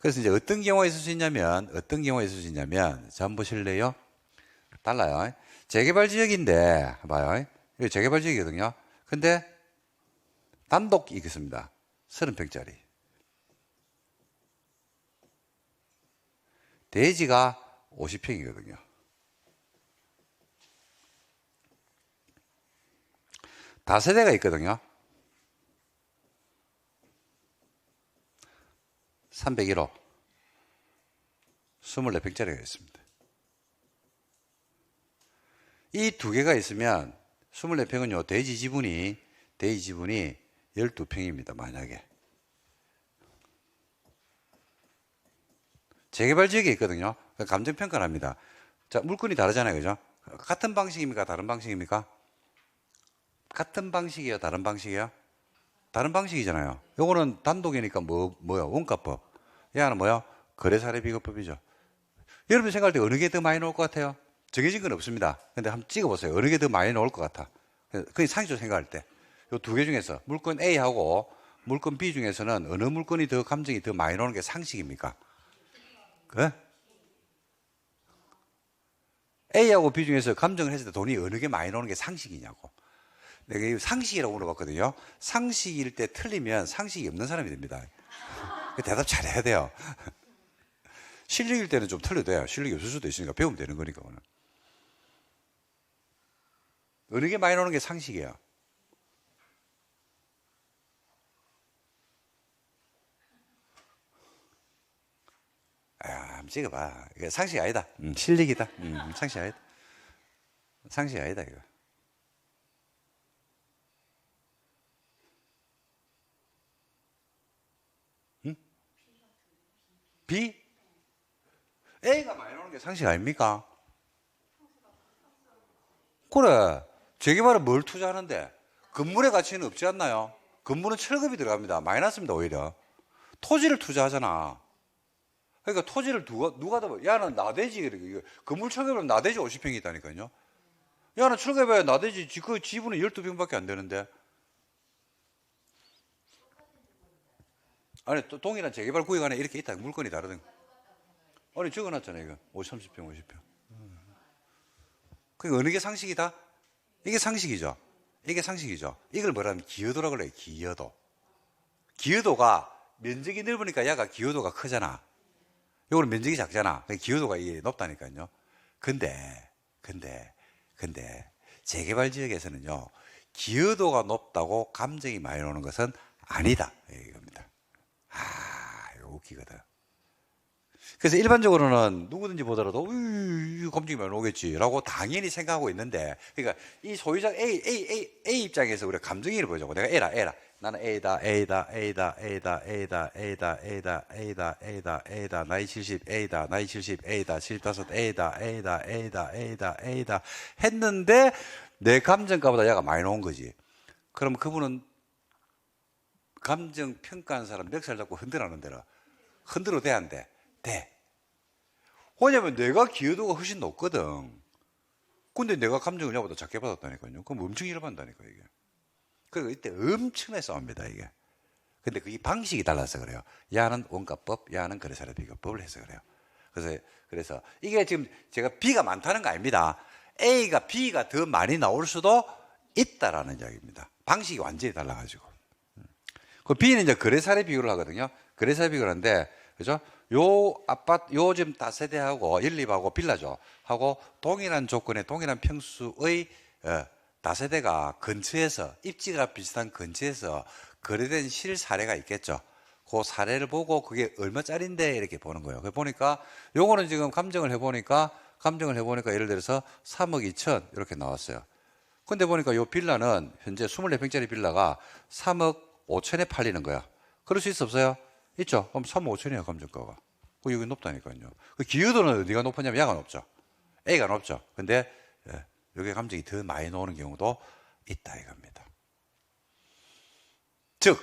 그래서 이제 어떤 경우가 있을 수 있냐면, 자, 한번 보실래요? 달라요. 재개발 지역인데, 봐요. 이거 재개발 지역이거든요. 근데 단독 있겠습니다. 30평짜리. 대지가 50평이거든요. 다세대가 있거든요. 301호. 24평짜리가 있습니다. 이 두 개가 있으면 24평은요, 대지 지분이 12평입니다, 만약에. 재개발 지역에 있거든요. 감정평가를 합니다. 자, 물건이 다르잖아요, 그죠? 같은 방식입니까? 다른 방식입니까? 같은 방식이에요? 다른 방식이에요? 다른 방식이잖아요. 요거는 단독이니까 뭐야? 원가법. 얘는 뭐야? 거래사례비교법이죠. 여러분 생각할 때 어느 게 더 많이 나올 것 같아요? 정해진 건 없습니다. 근데 한번 찍어보세요. 어느 게 더 많이 나올 것 같아? 그냥 상식적으로 생각할 때. 요 두 개 중에서 물건 A하고 물건 B 중에서는 어느 물건이 더 감정이 더 많이 나오는 게 상식입니까? 그? A하고 B 중에서 감정을 했을 때 돈이 어느 게 많이 나오는 게 상식이냐고. 내가 이 상식이라고 물어봤거든요. 상식일 때 틀리면 상식이 없는 사람이 됩니다. 대답 잘해야 돼요. 실력일 때는 좀 틀려도 돼요. 실력이 없을 수도 있으니까 배우면 되는 거니까. 오늘. 어느 게 많이 나오는 게 상식이에요. 한번 찍어봐. 이게 상식이 아니다. 실력이다. 상식이 아니다. 상식이 아니다, 이거. 응? B? A가 많이 나오는 게 상식 아닙니까? 그래. 재개발은 뭘 투자하는데? 건물의 가치는 없지 않나요? 건물은 철급이 들어갑니다. 마이너스입니다, 오히려. 토지를 투자하잖아. 그러니까 토지를 누가 더, 야는 나대지, 이렇게. 건물 철거하면 나대지 50평이 있다니까요. 야는 철거해봐야 나대지, 그 지분은 12평밖에 안 되는데. 아니, 또 동일한 재개발 구역 안에 이렇게 있다. 물건이 다르든. 아니, 적어놨잖아요, 이거. 30평, 50평. 그러니까 어느 게 상식이다? 이게 상식이죠. 이게 상식이죠. 이걸 뭐라면 기여도라고 그래요, 기여도. 기여도가 면적이 넓으니까 야가 기여도가 크잖아. 요거는 면적이 작잖아. 기여도가 이게 높다니까요. 근데, 재개발 지역에서는요, 기여도가 높다고 감정이 많이 오는 것은 아니다. 이겁니다. 이거 웃기거든. 그래서 일반적으로는 누구든지 보더라도, 감정이 많이 오겠지라고 당연히 생각하고 있는데, 그러니까 이 소유자 A 입장에서 우리가 감정이를 보자고. 내가 A라. 나는 A다. 나이 70, A다. 나이 70, A다. 75, A다. 했는데, 내 감정가보다 얘가 많이 나온 거지. 그럼 그분은 감정 평가하는 사람 멱살 잡고 흔들어는 대로. 흔들어도 돼, 안 돼? 돼. 왜냐면 내가 기여도가 훨씬 높거든. 근데 내가 감정을 야보다 작게 받았다니까요. 그럼 엄청 일어난다니까, 이게. 그리고 이때 엄청나게 싸웁니다, 이게. 근데 그게 방식이 달라서 그래요. 야는 원가법, 야는 거래사례 비교법을 해서 그래요. 그래서 이게 지금 제가 B가 많다는 거 아닙니다. A가 B가 더 많이 나올 수도 있다라는 이야기입니다. 방식이 완전히 달라가지고. 그 B는 이제 거래사례 비교를 하거든요. 거래사례 비교를 하는데, 그죠? 요 아파트, 요즘 다세대하고 연립하고 빌라죠. 하고 동일한 조건에 동일한 평수의 다세대가 근처에서, 입지가 비슷한 근처에서 거래된 실 사례가 있겠죠. 그 사례를 보고 그게 얼마짜린데 이렇게 보는 거예요. 그 보니까 요거는 지금 감정을 해보니까 예를 들어서 3억 2천 이렇게 나왔어요. 근데 보니까 요 빌라는 현재 24평짜리 빌라가 3억 5천에 팔리는 거야. 그럴 수 있어 없어요? 있죠. 그럼 3억 5천이에요, 감정가가. 여기 높다니까요. 그 기여도는 어디가 높으냐면 야가 높죠. A가 높죠. 근데 여기 감정이 더 많이 나오는 경우도 있다 이겁니다. 즉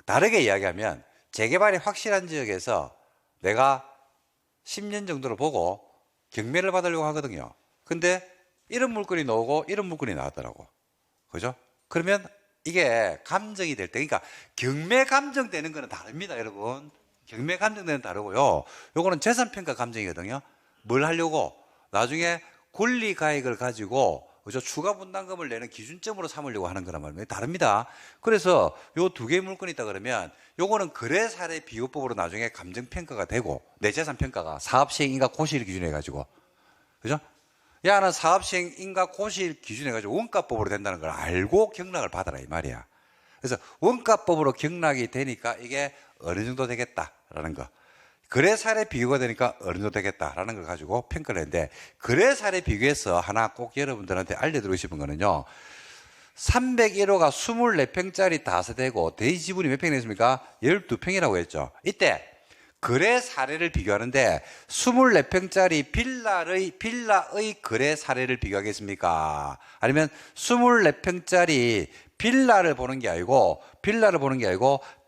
다르게 이야기하면 재개발이 확실한 지역에서 내가 10년 정도를 보고 경매를 받으려고 하거든요. 근데 이런 물건이 나오고 이런 물건이 나왔더라고. 그죠? 그러면 이게 감정이 될 때, 그러니까 경매 감정 되는 거는 다릅니다, 여러분. 경매 감정대는 다르고요. 요거는 재산평가 감정이거든요. 뭘 하려고? 나중에 권리가액을 가지고 그죠? 추가 분담금을 내는 기준점으로 삼으려고 하는 거란 말입니다. 다릅니다. 그래서 요 두 개의 물건이 있다 그러면 요거는 거래 사례 비교법으로 나중에 감정평가가 되고 내 재산평가가 사업시행인가 고시일 기준으로 해가지고 그죠? 야는 사업시행인가 고시일 기준으로 해가지고 원가법으로 된다는 걸 알고 경락을 받아라 이 말이야. 그래서 원가법으로 경락이 되니까 이게 어느 정도 되겠다라는 거. 거래 사례 비교가 되니까 어느 정도 되겠다라는 걸 가지고 평가를 했는데 거래 사례 비교해서 하나 꼭 여러분들한테 알려드리고 싶은 거는요. 301호가 24평짜리 다세대고 대지 지분이 몇 평이 됐습니까? 12평이라고 했죠. 이때 거래 사례를 비교하는데 24평짜리 빌라의 거래 사례를 비교하겠습니까? 아니면 24평짜리 빌라를 보는 게 아니고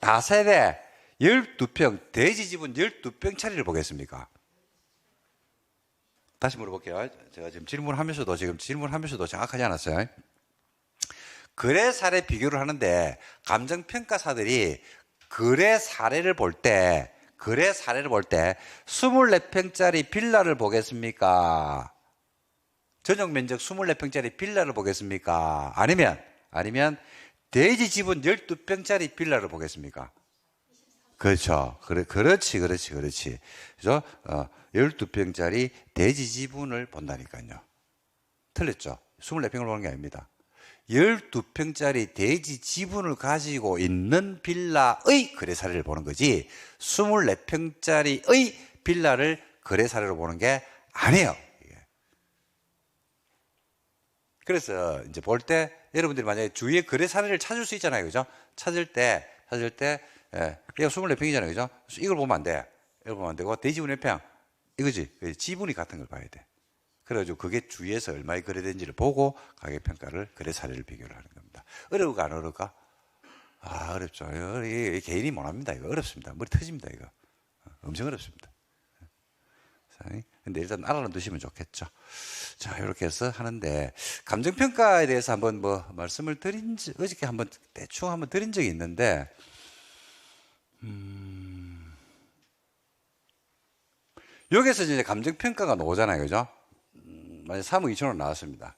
다세대 12평, 대지 지분 12평짜리를 보겠습니까? 다시 물어볼게요. 제가 지금 질문하면서도 정확하지 않았어요. 거래 사례 비교를 하는데 감정평가사들이 거래 사례를 볼 때 24평짜리 빌라를 보겠습니까? 전용 면적 24평짜리 빌라를 보겠습니까? 아니면 대지 지분 12평짜리 빌라를 보겠습니까? 그렇죠. 그렇지. 그죠? 12평짜리 대지 지분을 본다니까요. 틀렸죠? 24평을 보는 게 아닙니다. 12평짜리 대지 지분을 가지고 있는 빌라의 거래 사례를 보는 거지 24평짜리의 빌라를 거래 사례로 보는 게 아니에요. 그래서 이제 볼 때 여러분들이 만약에 주위에 거래 사례를 찾을 수 있잖아요. 그죠? 찾을 때 얘가 24평이잖아요. 그죠? 이걸 보면 안 돼. 이걸 보면 안 되고 대지 지분 몇 평? 이거지. 지분이 같은 걸 봐야 돼. 그래가지고 그게 주위에서 얼마에 거래된지를 보고 가격평가를 거래 사례를 비교를 하는 겁니다. 어려울까 안 어려울까? 어렵죠. 개인이 못합니다. 이거 어렵습니다. 머리 터집니다. 이거 엄청 어렵습니다. 근데 일단 알아는 두시면 좋겠죠. 자, 이렇게 해서 하는데 감정평가에 대해서 한번 말씀을 어저께 한번 대충 한번 드린 적이 있는데 여기서 이제 감정평가가 나오잖아요. 그죠? 만약 3억 2천원 나왔습니다.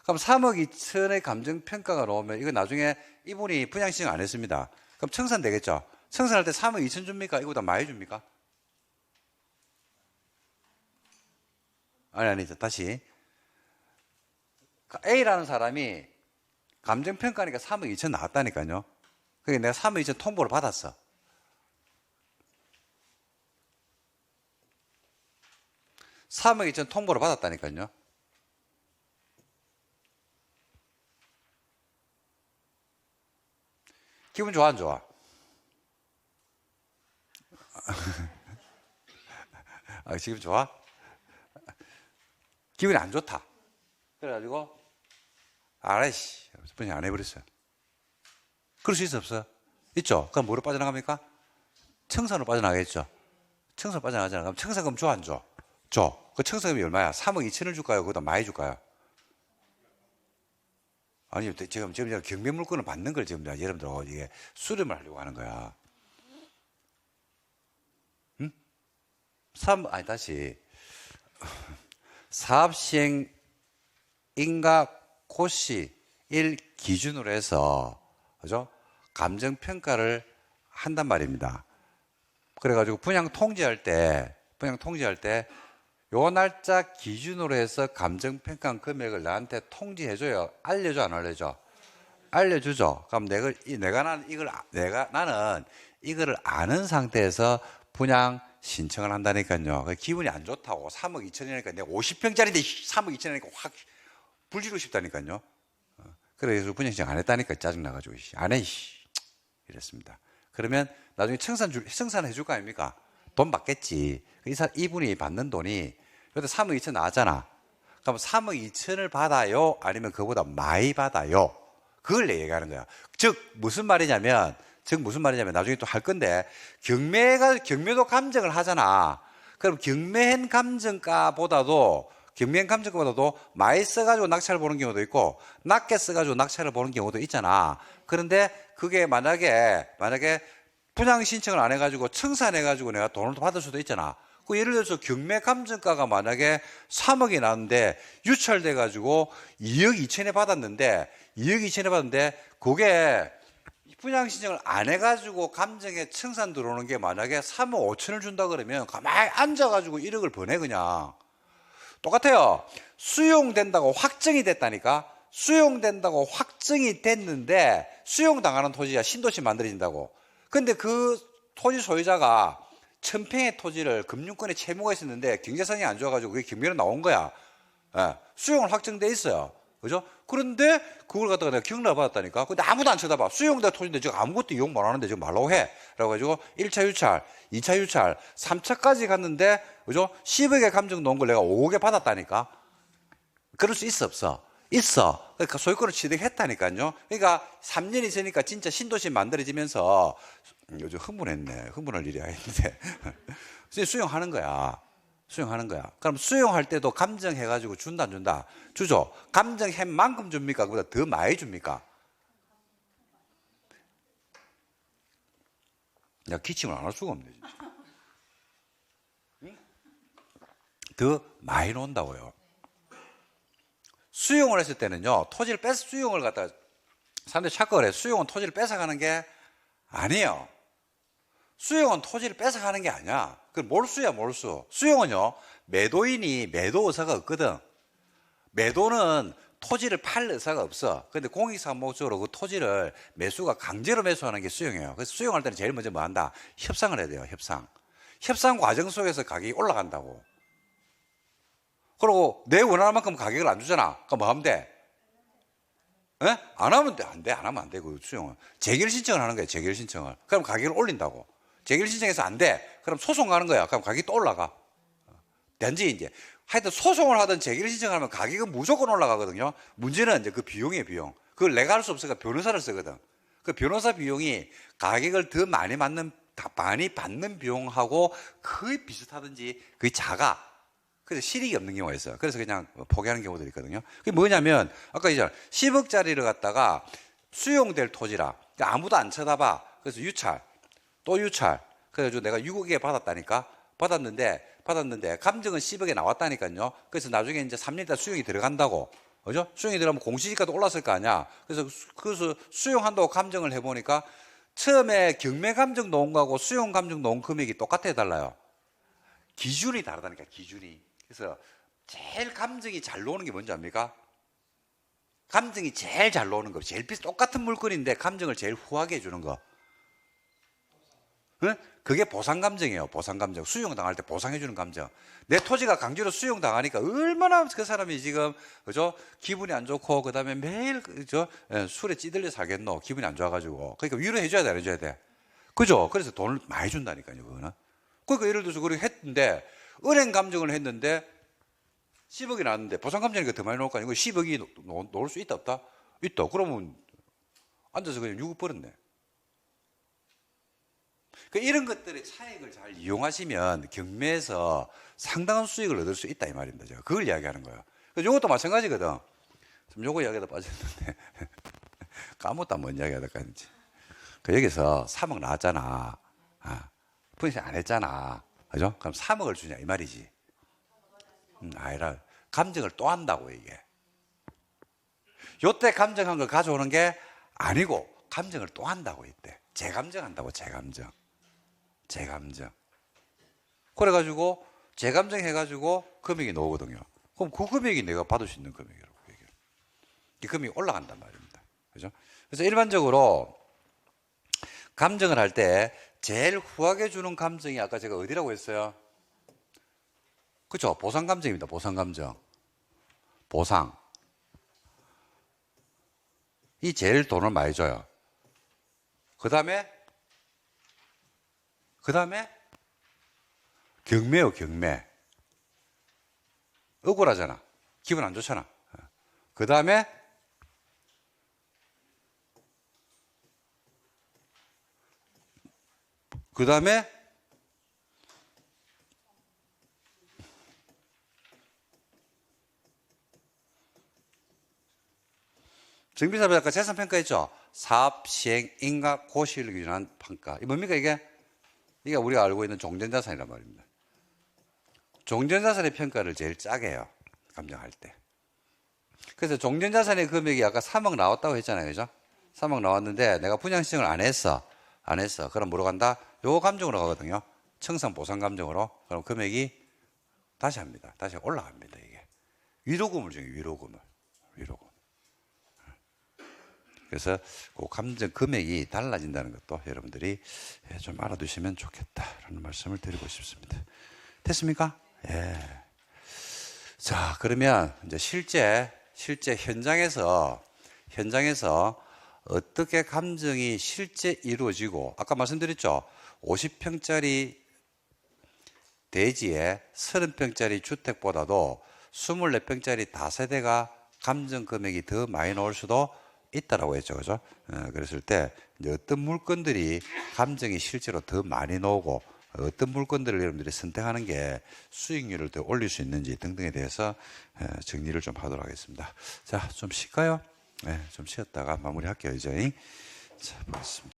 그럼 3억 2천의 감정평가가 나오면 이거 나중에 이분이 분양신청 안 했습니다. 그럼 청산 되겠죠? 청산할 때 3억 2천 줍니까? 이거보다 많이 줍니까? 아니죠. 다시. A라는 사람이 감정평가니까 3억 2천 나왔다니까요. 그러니까 내가 3억 2천 통보를 받았어. (3억 2천) 통보를 받았다니까요. 기분 좋아 안 좋아? 지금 좋아? 기분이 안 좋다. 그래가지고 아이씨 분양 안 해버렸어요. 그럴 수 있어 없어? 있죠. 그럼 뭐로 빠져나갑니까? 청산으로 빠져나가겠죠. 청산 빠져나가잖아. 그럼 청산금 줘 안 줘? 줘. 그 청산금이 얼마야? 3억 2천을 줄까요? 그보다 많이 줄까요? 아니 지금 경매 물건을 받는 걸 지금 여러분들 이게 수렴을 하려고 하는 거야. 응? 다시 사업시행 인가 고시 1 기준으로 해서 그죠? 감정평가를 한단 말입니다. 그래가지고 분양 통지할 때 요 날짜 기준으로 해서 감정평가 금액을 나한테 통지해줘요. 알려줘 안 알려줘? 알려주죠. 그럼 나는 이거를 아는 상태에서 분양 신청을 한다니까요. 기분이 안 좋다고 3억 2천이니까 내가 50평짜리인데 3억 2천이니까 확 불지르고 싶다니까요. 그래서 분양 신청 안 했다니까 짜증나가지고 안 해. 이랬습니다. 그러면 나중에 청산해 줄 거 아닙니까? 돈 받겠지. 이분이 받는 돈이 그래도 3억 2천 나왔잖아. 그럼 3억 2천을 받아요? 아니면 그보다 많이 받아요? 그걸 얘기하는 거야. 즉 무슨 말이냐면 나중에 또 할 건데 경매도 감정을 하잖아. 그럼 경매한 감정가보다도 많이 써가지고 낙찰을 보는 경우도 있고 낮게 써가지고 낙찰을 보는 경우도 있잖아. 그런데 그게 만약에 분양 신청을 안 해가지고 청산해가지고 내가 돈을 받을 수도 있잖아. 그 예를 들어서 경매 감정가가 만약에 3억이 나왔는데 유찰돼가지고 2억 2천에 받았는데 2억 2천에 받았는데 그게 분양 신청을 안 해가지고 감정에 청산 들어오는 게 만약에 3억 5천을 준다 그러면 가만히 앉아가지고 1억을 버네 그냥. 똑같아요. 수용된다고 확정이 됐다니까. 수용된다고 확정이 됐는데 수용당하는 토지야 신도시 만들어진다고. 근데 그 토지 소유자가 1000평의 토지를 금융권에 채무가 있었는데 경제성이 안 좋아가지고 그게 경매로 나온 거야. 예, 수용을 확정돼 있어요. 그죠? 그런데 그걸 갖다가 내가 경락을 받았다니까. 근데 아무도 안 쳐다봐. 수용된 토지인데 지금 아무것도 이용 못 하는데 지금 말라고 해. 그래가지고 1차 유찰, 2차 유찰, 3차까지 갔는데, 그죠? 10억의 감정 놓은 걸 내가 5억에 받았다니까. 그럴 수 있어, 없어? 있어. 그러니까 소유권을 취득했다니까요. 그러니까 3년이 지니까 진짜 신도시 만들어지면서 요즘 흥분했네. 흥분할 일이 아닌데. 수용하는 거야. 수용하는 거야. 그럼 수용할 때도 감정해가지고 준다 안 준다? 주죠. 감정한 만큼 줍니까? 그보다 더 많이 줍니까? 내가 기침을 안 할 수가 없네 진짜. 응? 더 많이 놓는다고요. 수용을 했을 때는요, 토지를 수용을 갖다가 사람들이 착각을 해. 수용은 토지를 뺏어가는 게 아니에요. 수용은 토지를 뺏어가는 게 아니야. 그 몰수야, 몰수. 수용은요, 매도인이 매도 의사가 없거든. 매도는 토지를 팔 의사가 없어. 근데 공익사목적으로 그 토지를 매수가 강제로 매수하는 게 수용이에요. 그래서 수용할 때는 제일 먼저 뭐 한다? 협상을 해야 돼요, 협상. 협상 과정 속에서 가격이 올라간다고. 그리고 내 원하는 만큼 가격을 안 주잖아. 그럼 뭐 하면 돼? 에? 안 하면 돼. 안 돼. 안 하면 안 돼. 그 수용은. 재결 신청을 하는 거야, 재결 신청을. 그럼 가격을 올린다고. 재결 신청해서 안 돼. 그럼 소송 가는 거야. 그럼 가격이 또 올라가. 단지 이제 하여튼 소송을 하든 재결 신청하면 가격은 무조건 올라가거든요. 문제는 이제 그 비용이에요, 비용. 그걸 내가 할 수 없으니까 변호사를 쓰거든. 그 변호사 비용이 가격을 더 많이 받는 비용하고 거의 비슷하든지 거의 작아. 그래서 실익이 없는 경우가 있어요. 그래서 그냥 포기하는 경우들이 있거든요. 그게 뭐냐면 아까 이제 10억짜리를 갖다가 수용될 토지라 그러니까 아무도 안 쳐다봐. 그래서 유찰, 또 유찰. 그래가지고 내가 6억에 받았는데 감정은 10억에 나왔다니까요. 그래서 나중에 이제 3년 있다 수용이 들어간다고. 그죠? 수용이 들어가면 공시지가도 올랐을 거 아니야. 그래서 수용한다고 감정을 해보니까 처음에 경매 감정 놓은 거하고 수용 감정 놓은 금액이 똑같아 달라요. 기준이 다르다니까, 기준이. 그래서 제일 감정이 잘 나오는 게 뭔지 압니까? 감정이 제일 잘 나오는 거. 제일 똑같은 물건인데 감정을 제일 후하게 해주는 거. 응? 그게 보상감정이에요. 보상감정. 수용당할 때 보상해주는 감정. 내 토지가 강제로 수용당하니까 얼마나 그 사람이 지금, 그죠? 기분이 안 좋고, 그 다음에 매일, 그죠? 술에 찌들려 살겠노. 기분이 안 좋아가지고. 그러니까 위로해줘야 돼, 안 해줘야 돼? 그죠? 그래서 돈을 많이 준다니까요, 그거는. 그러니까 예를 들어서 그렇게 했는데, 은행 감정을 했는데, 10억이 나왔는데, 보상감정이니까 더 많이 나올 거 아니고, 10억이 나올 수 있다, 없다? 있다. 그러면, 앉아서 그냥 6억 벌었네. 그러니까 이런 것들의 차익을 잘 이용하시면 경매에서 상당한 수익을 얻을 수 있다 이 말입니다. 제가 그걸 이야기하는 거예요. 이것도 마찬가지거든. 좀 요거 이야기하다 빠졌는데 까먹다 뭔 이야기하다 까는지. 여기서 3억 나왔잖아. 분실 안 했잖아. 그죠? 그럼 3억을 주냐 이 말이지. 아니라 감정을 또 한다고 이게. 요때 감정한 걸 가져오는 게 아니고 감정을 또 한다고 이때. 재감정 한다고 재감정. 재감정. 그래가지고 재감정 해가지고 금액이 나오거든요. 그럼 그 금액이 내가 받을 수 있는 금액이라고 얘기해요. 이 금액이 올라간단 말입니다. 그죠? 그래서 일반적으로 감정을 할 때 제일 후하게 주는 감정이 아까 제가 어디라고 했어요? 그렇죠? 보상감정입니다. 보상감정. 보상. 이 제일 돈을 많이 줘요. 그 다음에 경매요, 경매. 억울하잖아. 기분 안 좋잖아. 그 다음에 정비사업자 아까 재산평가했죠? 사업 시행 인가 고시를 기준한 평가. 이 뭡니까 이게? 이게 우리가 알고 있는 종전자산이란 말입니다. 종전자산의 평가를 제일 짜게 해요. 감정할 때. 그래서 종전자산의 금액이 아까 3억 나왔다고 했잖아요. 그죠? 3억 나왔는데 내가 분양신청을 안 했어. 그럼 뭐로 간다? 요 감정으로 가거든요. 청산보상감정으로. 그럼 금액이 다시 합니다. 다시 올라갑니다. 이게. 위로금을 중에 위로금. 그래서 그 감정 금액이 달라진다는 것도 여러분들이 좀 알아두시면 좋겠다라는 말씀을 드리고 싶습니다. 됐습니까? 예. 자, 그러면 이제 실제 현장에서 어떻게 감정이 실제 이루어지고, 아까 말씀드렸죠? 50평짜리 대지에 30평짜리 주택보다도 24평짜리 다세대가 감정 금액이 더 많이 나올 수도 있다라고 했죠. 그죠? 그랬을 때 이제 어떤 물건들이 감정이 실제로 더 많이 나오고 어떤 물건들을 여러분들이 선택하는 게 수익률을 더 올릴 수 있는지 등등에 대해서 정리를 좀 하도록 하겠습니다. 자, 좀 쉴까요? 네, 좀 쉬었다가 마무리할게요, 이제. 자, 보겠습니다.